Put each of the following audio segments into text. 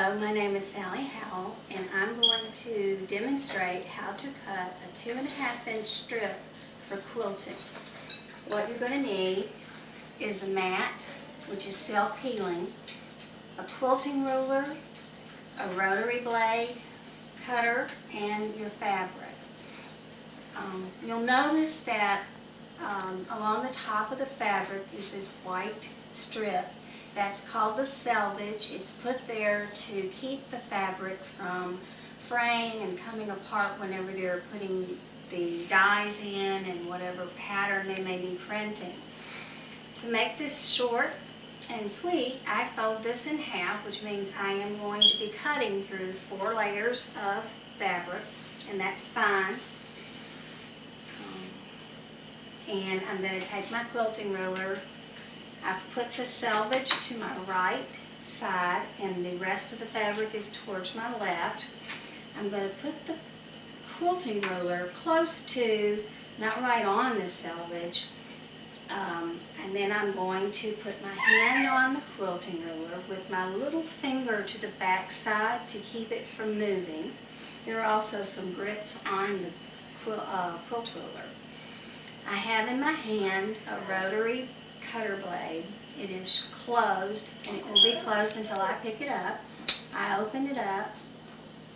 Hello, my name is Sally Howell, and I'm going to demonstrate how to cut a 2.5-inch strip for quilting. What you're going to need is a mat, which is self-healing, a quilting ruler, a rotary blade, cutter, and your fabric. You'll notice that along the top of the fabric is this white strip. That's called the selvage. It's put there to keep the fabric from fraying and coming apart whenever they're putting the dyes in and whatever pattern they may be printing. To make this short and sweet, I fold this in half, which means I am going to be cutting through 4 layers of fabric, and that's fine. And I'm going to take my quilting ruler. I've put the selvage to my right side and the rest of the fabric is towards my left. I'm going to put the quilting ruler close to, not right on the selvage, and then I'm going to put my hand on the quilting ruler with my little finger to the back side to keep it from moving. There are also some grips on the quilt ruler. I have in my hand a rotary cutter blade. It is closed, and it will be closed until I pick it up. I open it up,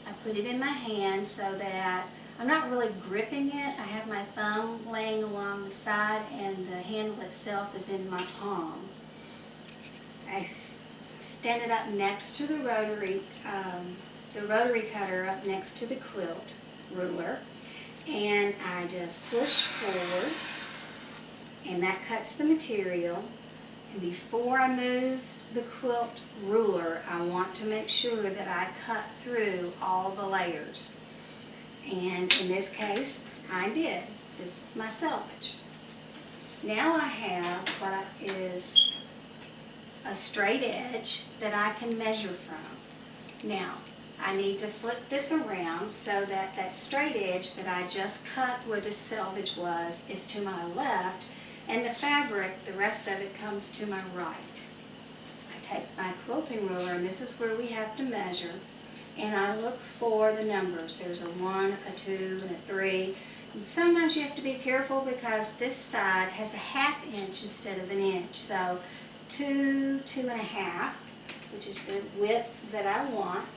I put it in my hand so that I'm not really gripping it. I have my thumb laying along the side and the handle itself is in my palm. I stand it up next to the rotary cutter up next to the quilt ruler, and I just push forward, and that cuts the material. And before I move the quilt ruler, I want to make sure that I cut through all the layers. And in this case, I did. This is my selvage. Now I have what is a straight edge that I can measure from. Now, I need to flip this around so that that straight edge that I just cut where the selvage was is to my left, and the fabric, the rest of it, comes to my right. I take my quilting ruler, and this is where we have to measure, and I look for the numbers. There's a 1, a 2, and a 3. And sometimes you have to be careful because this side has a 1/2 inch instead of an inch. So 2, 2.5, which is the width that I want.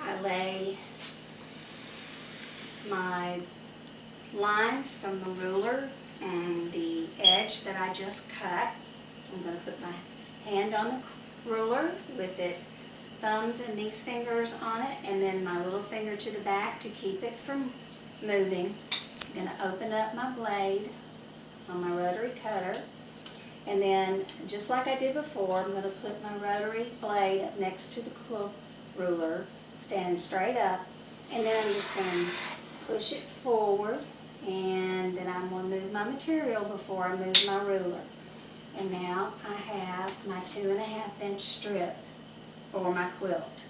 I lay my lines from the ruler and the edge that I just cut. I'm going to put my hand on the ruler with it, thumbs and these fingers on it, and then my little finger to the back to keep it from moving. I'm going to open up my blade on my rotary cutter, and then just like I did before, I'm going to put my rotary blade up next to the quilt ruler, stand straight up, and then I'm just going to push it forward, and then I'm going to move my material before I move my ruler. And now I have my 2.5-inch strip for my quilt.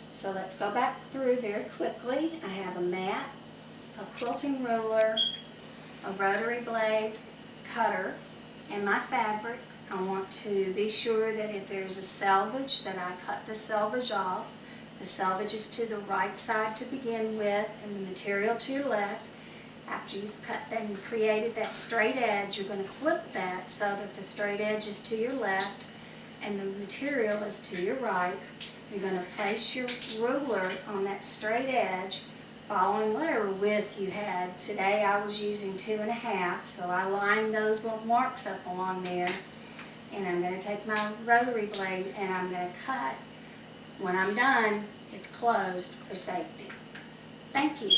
So let's go back through very quickly. I have a mat, a quilting ruler, a rotary blade, cutter, and my fabric. I want to be sure that if there's a selvage, that I cut the selvage off. The selvage is to the right side to begin with, and the material to your left. After you've cut and created that straight edge, you're going to flip that so that the straight edge is to your left and the material is to your right. You're going to place your ruler on that straight edge, following whatever width you had. Today I was using 2.5, so I lined those little marks up along there. And I'm going to take my rotary blade and I'm going to cut. When I'm done, it's closed for safety. Thank you.